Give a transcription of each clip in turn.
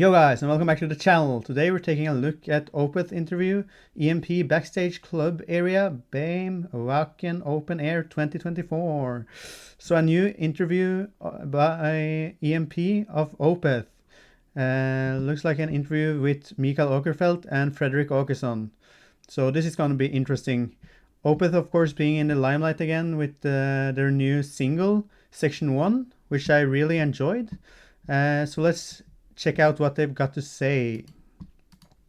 Yo guys, and welcome back to the channel. Today we're taking a look at Opeth interview, EMP backstage club area, BAME Wacken Open Air 2024. So a new interview by EMP of Opeth. Looks like an interview with Mikael Åkerfeldt and Fredrik Åkesson. So this is going to be interesting. Opeth, of course, being in the limelight again with their new single, Section 1, which I really enjoyed. So let's check out what they've got to say.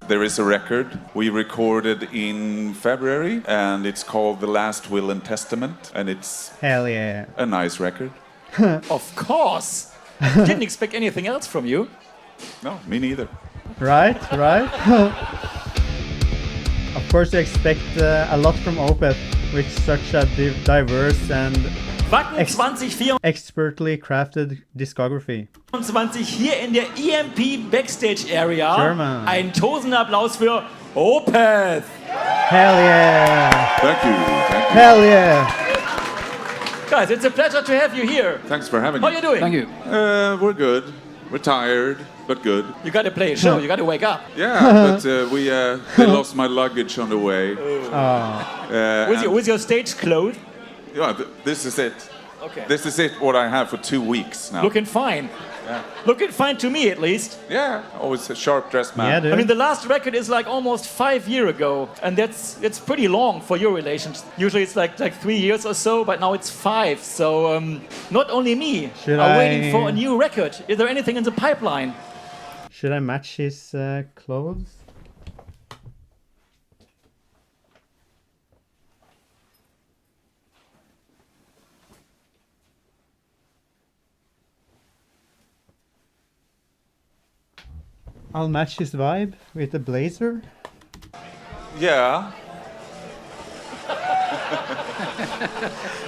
There is a record we recorded in February, and it's called The Last Will and Testament, and it's Hell yeah. a nice record. Of course! Didn't expect anything else from you. No, me neither. Right. Of course you expect a lot from Opeth with such a diverse and Wacken 2024 expertly crafted discography. hier in der EMP Backstage Area. German. Ein Tosenapplaus für Opeth! Hell yeah! Thank you. Hell yeah! Guys, it's a pleasure to have you here. Thanks for having How me. are you doing? Thank you. We're good. We're tired, but good. You gotta play a show, you gotta wake up. Yeah, but they lost my luggage on the way. With your stage clothes. Yeah, this is it. Okay. This is it, what I have for 2 weeks now. Looking fine. Yeah. Looking fine to me, at least. Yeah, always a sharp-dressed man. Yeah, dude. I mean, the last record is like almost 5 years ago, and it's pretty long for your relations. Usually it's like 3 years or so, but now it's 5. So not only me are waiting for a new record. Is there anything in the pipeline? Should I match his clothes? I'll match his vibe with a blazer. Yeah.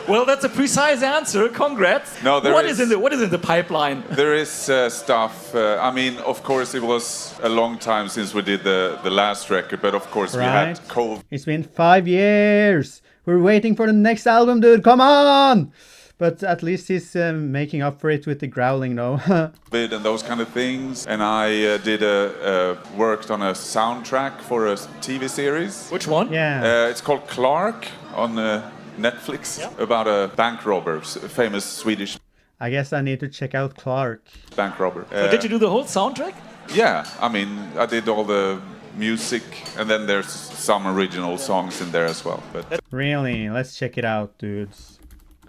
Well, that's a precise answer. Congrats. No, what is in the pipeline? There is stuff. I mean, of course, it was a long time since we did the last record, but of course we had COVID. It's been 5 years. We're waiting for the next album, dude. Come on! But at least he's making up for it with the growling, though. And those kind of things. And I worked on a soundtrack for a TV series. Which one? Yeah. It's called Clark on Netflix, about a bank robber, famous Swedish I guess I need to check out Clark. bank robber. So did you do the whole soundtrack? Yeah, I mean, I did all the music, and then there's some original songs in there as well. But Really? Let's check it out, dudes.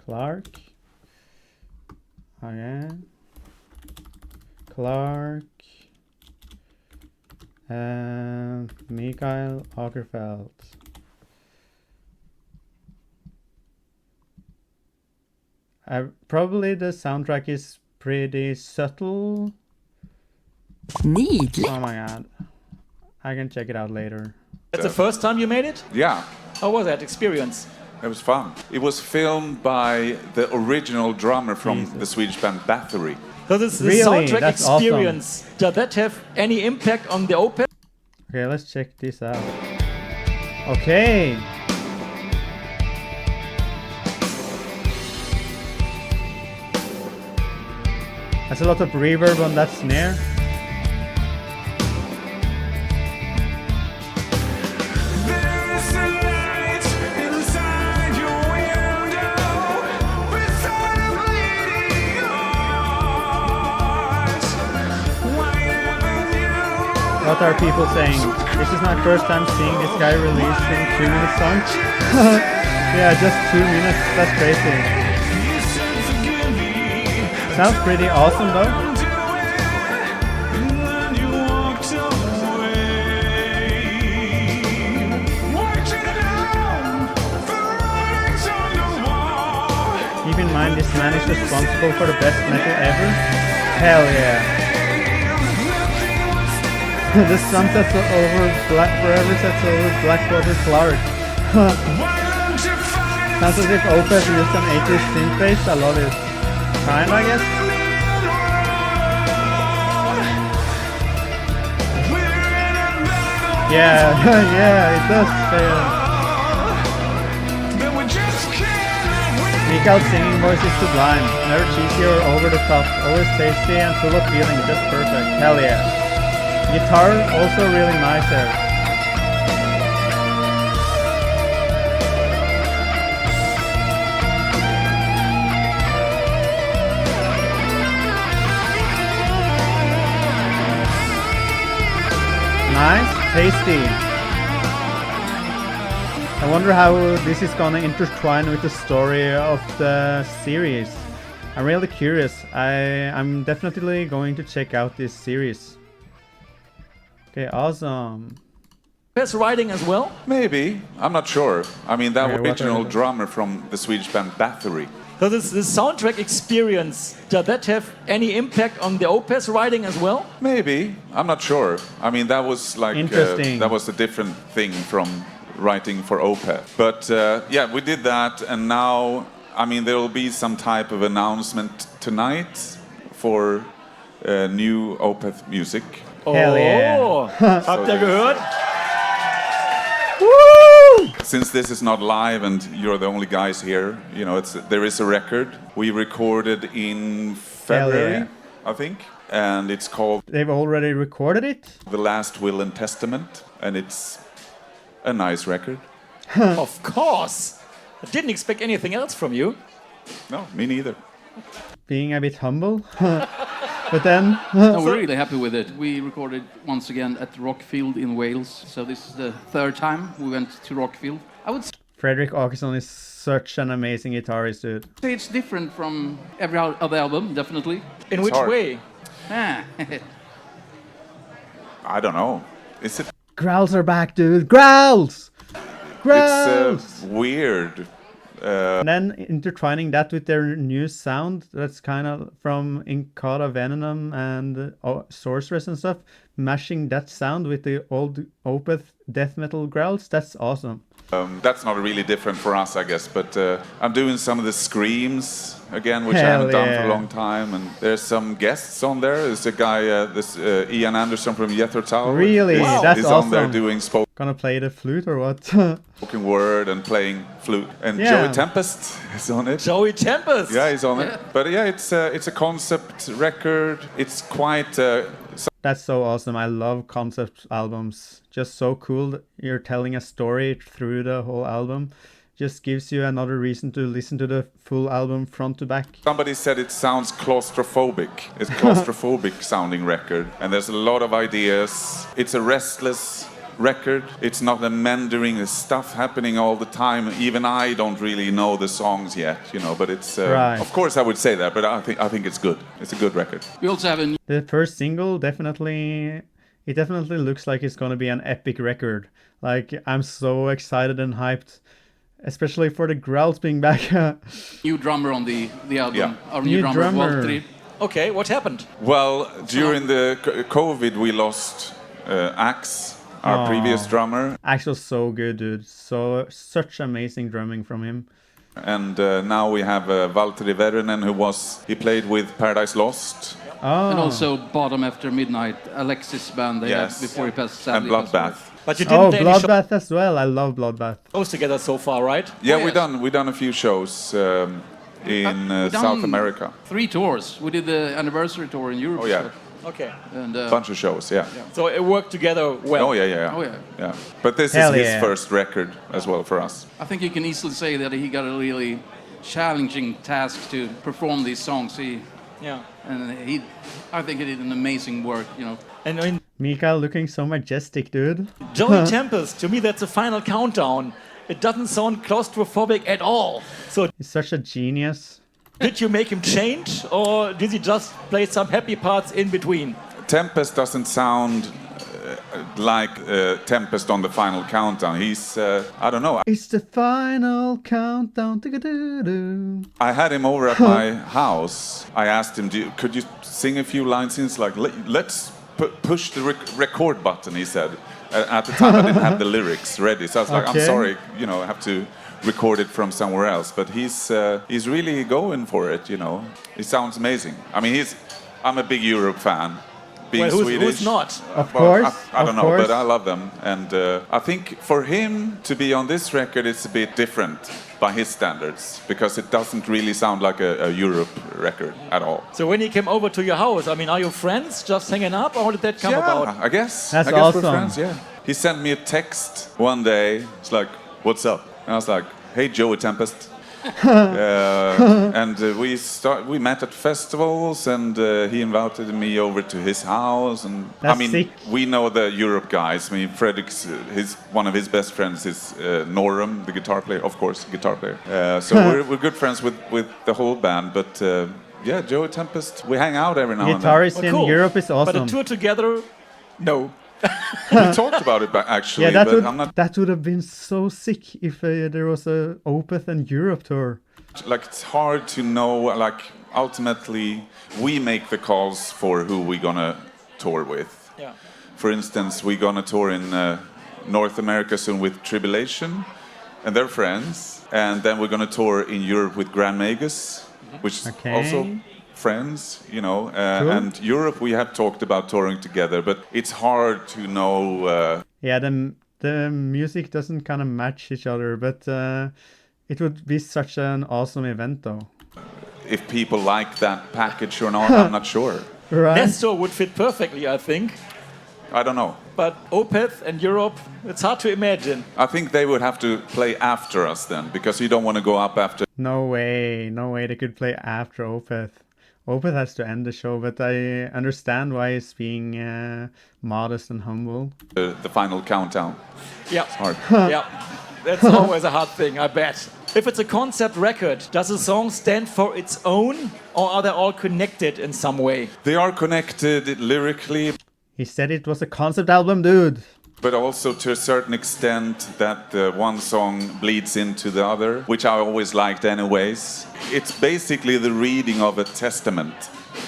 Clark. Okay. Clark. Mikael Åkerfeldt. Probably the soundtrack is pretty subtle. Nydelig. Oh my god. I can check it out later. That's the first time you made it? yeah, How was that experience? it was fun. It was filmed by the original drummer from the Swedish band Bathory. So this Really? soundtrack That's experience, does that have any impact on the Opeth? Okay, let's check this out. Okay. That's a lot of reverb on that snare. What are people saying? This is my first time seeing this guy releasing 2-minute songs. Yeah, just 2 minutes. That's crazy. Sounds pretty awesome though. Keep in mind this man is responsible for the best metal ever. Hell yeah. The sun sets over forever sets over Blackwater Clark. Sounds as if Opeth used an 80s synth bass. I love it. Kind, I guess. Yeah, yeah, it does fail. Mikael's singing voice is sublime. Never cheesy or over the top. Always tasty and full of feeling. Just perfect. Hell yeah. Guitar also really nice there. Nice, tasty. I wonder how this is gonna intertwine with the story of the series. I'm really curious. I'm definitely going to check out this series. Okay, awesome. Best writing as well? Maybe. I'm not sure. I mean, that Okay, what original are- drummer from the Swedish band Bathory. So this soundtrack experience, does that have any impact on the Opeth writing as well? Maybe. I'm not sure. I mean, that was like Interesting. that was a different thing from writing for Opeth. But yeah, we did that, and now, I mean, there will be some type of announcement tonight for new Opeth music. Hell yeah. Oh, habt ihr gehört? Since this is not live and you're the only guys here, you know, there is a record we recorded in February, I think, and it's called They've already recorded it? The Last Will and Testament, and it's a nice record. Of course. I didn't expect anything else from you. No, me neither. Being a bit humble. But then, No, we're really happy with it. We recorded once again at Rockfield in Wales. So this is the third time we went to Rockfield. I would Fredrik Åkesson is such an amazing guitarist, dude. say it's different from every other album, definitely. In which hard. way? Ah, I don't know. Is it? Growls are back, dude. Growls! Growls! It's weird. And then intertwining that with their new sound, that's kind of from Incada Venom and Sorceress and stuff, mashing that sound with the old Opeth death metal growls, that's awesome. That's not really different for us, I guess. But I'm doing some of the screams again, which I Hell haven't done for yeah. a long time. And there's some guests on there. There's a guy, Ian Anderson from Jethro Tull. Really? He's, That's he's on there awesome. doing Gonna play the flute or what? spoken word and playing flute. And Yeah. Joey Tempest is on it. Joey Tempest. Yeah, he's on it. But yeah, it's a concept record. It's quite. That's so awesome. I love concept albums. Just so cool that you're telling a story through the whole album. Just gives you another reason to listen to the full album front to back. Somebody said it sounds claustrophobic. It's a claustrophobic sounding record, and there's a lot of ideas. It's a restless record. It's not a meandering. There's stuff happening all the time. Even I don't really know the songs yet, you know. But it's Right. of course I would say that, but I think it's good. It's a good record. we also have a new The first single definitely looks like it's gonna be an epic record. Like, I'm so excited and hyped, especially for the growls being back. new drummer on the album. Yeah. Our New new drummer, drummer. Valtteri. Okay, what happened? Well, during the COVID, we lost Axe, our previous drummer, Axel's so good, dude. Such amazing drumming from him. and now we have Valtteri Väyrynen, he played with Paradise Lost. Oh, And also Bottom After Midnight, Alexis band they Yes. had before he passed And sadly. passed away. Bloodbath. But you didn't play any Bloodbath as well. I love Bloodbath. shows together so far, right? Yeah, Oh, yes. we done a few shows in We've done South America. 3 tours. We did the anniversary tour in Europe. Oh yeah, Okay. And bunch of shows. Yeah. So it worked together well. Oh yeah. Oh, yeah. Yeah. But this Hell is his yeah. first record as well for us. I think you can easily say that he got a really challenging task to perform these songs. Yeah. I think he did an amazing work, you know. And I mean, Mika looking so majestic, dude. Joey Tempest, to me, that's a final countdown. It doesn't sound claustrophobic at all. So He's such a genius. did you make him change, or did he just play some happy parts in between? Tempest doesn't sound like Tempest on the final countdown. He's I don't know. It's the final countdown. Tick-a-doo-doo. I had him over at my house. I asked him, could you sing a few lines? He's like, let's push the record button, he said. At the time, I didn't have the lyrics ready. So I was like, Okay. I'm sorry, you know, I have to record it from somewhere else. But he's really going for it, you know. It sounds amazing. I mean, I'm a big Europe fan being Swedish. Who's not? Of course, I don't of know, course. but I love them. And I think for him to be on this record, it's a bit different by his standards, because it doesn't really sound like a Europe record at all. So when he came over to your house, I mean, are you friends, just hanging up, or how did that come about? I guess. That's I guess awesome. we're friends, yeah. He sent me a text one day. It's like, "What's up?" And I was like, "Hey, Joey Tempest." And we met at festivals, and he invited me over to his house. And That's I mean, sick. we know the Europe guys. I mean, Fredrik's one of his best friends is Norum, the guitar player, of course, guitar player. So we're good friends with the whole band. But yeah, Joey Tempest, we hang out every now and then. Guitarists in Europe is awesome. But a tour together, no. We talked about it actually, Yeah, but I'm not. that would have been so sick if there was a Opeth and Europe tour. Like, it's hard to know. Like, ultimately, we make the calls for who we're gonna tour with. Yeah. For instance, we're gonna tour in North America soon with Tribulation and their friends, and then we're gonna tour in Europe with Grand Magus, which is Okay. also friends, you know. Cool. And Europe, we have talked about touring together, but it's hard to know. Yeah, the music doesn't kind of match each other, but it would be such an awesome event, though. If people like that package or not, I'm not sure. Right? Nestor would fit perfectly, I think. I don't know. But Opeth and Europe, it's hard to imagine. I think they would have to play after us then, because you don't want to go up after No way they could play after Opeth. Opeth has to end the show, but I understand why he's being modest and humble. the final countdown. Yeah. Hard. Yeah. That's always a hard thing, I bet. If it's a concept record, does a song stand for its own, or are they all connected in some way? They are connected lyrically, He said it was a concept album, dude. but also to a certain extent that one song bleeds into the other, which I always liked anyways. It's basically the reading of a testament.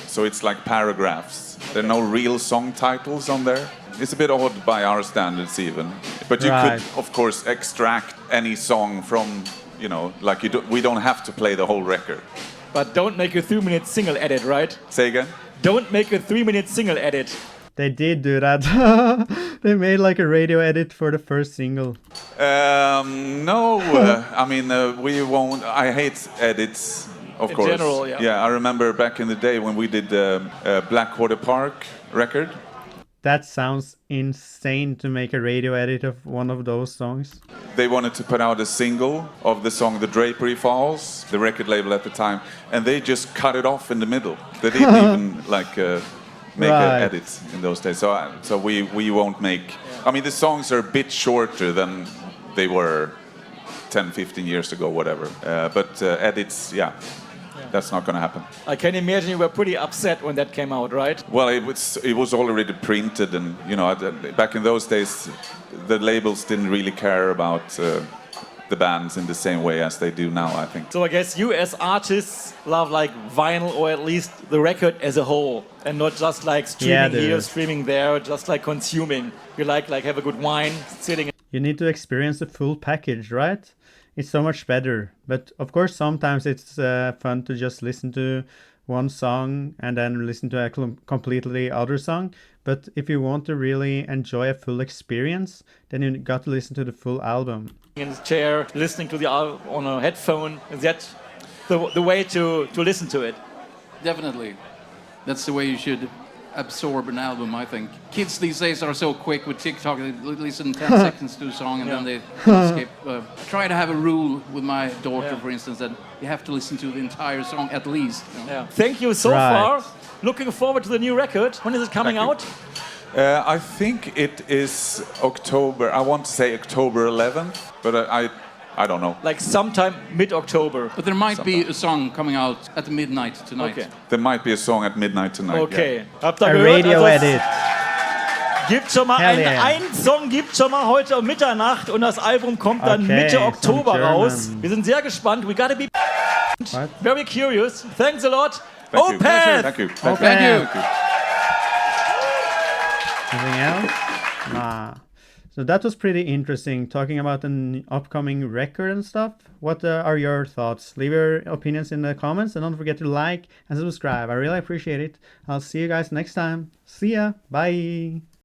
So it's like paragraphs. There are no real song titles on there. It's a bit odd by our standards even. But you could, of course, extract any song from, you know, like we don't have to play the whole record. But don't make a 3-minute single edit, right? Say again? Don't make a 3-minute single edit. They did do that. They made like a radio edit for the first single. No, I mean, we won't. I hate edits, of course. In general, yeah. Yeah, I remember back in the day when we did Blackwater Park record. That sounds insane to make a radio edit of one of those songs. They wanted to put out a single of the song The Drapery Falls, the record label at the time, and they just cut it off in the middle. They didn't even like make an edit in those days. So we won't make. I mean, the songs are a bit shorter than they were 10, 15 years ago, whatever. But edits, yeah. That's not going to happen. I can imagine you were pretty upset when that came out, right? Well, it was already printed, and you know, back in those days, the labels didn't really care about the bands in the same way as they do now, I think. So I guess you as artists love like vinyl, or at least the record as a whole, and not just like streaming here, streaming there, just like consuming. You like have a good wine, sitting. You need to experience the full package, right? It's so much better. But of course, sometimes it's fun to just listen to one song and then listen to a completely other song. But if you want to really enjoy a full experience, then you got to listen to the full album. In the chair, listening to the album on a headphone, is that the way to listen to it? Definitely. That's the way you should absorb an album, I think. Kids these days are so quick with TikTok, they listen 10 seconds to a song and then they skip. I try to have a rule with my daughter, for instance, that you have to listen to the entire song at least. You know? Thank you so far. Looking forward to the new record. When is it coming out? I think it is October. I want to say October 11th, but I don't know. Like sometime mid-October. But there might be a song coming out at midnight tonight. Okay. There might be a song at midnight tonight. Okay. Yeah. Habt ihr A gehört? radio edit. Gibt schon mal einen Song, gibt schon mal heute um Mitternacht und das Album kommt dann Mitte Oktober raus. Wir sind sehr gespannt. We gotta be very curious. Thanks a lot. Opeth! Thank you. Thank you. Anything else? Nah. So that was pretty interesting, talking about an upcoming record and stuff. What are your thoughts? Leave your opinions in the comments, and don't forget to like and subscribe. I really appreciate it. I'll see you guys next time. See ya. Bye.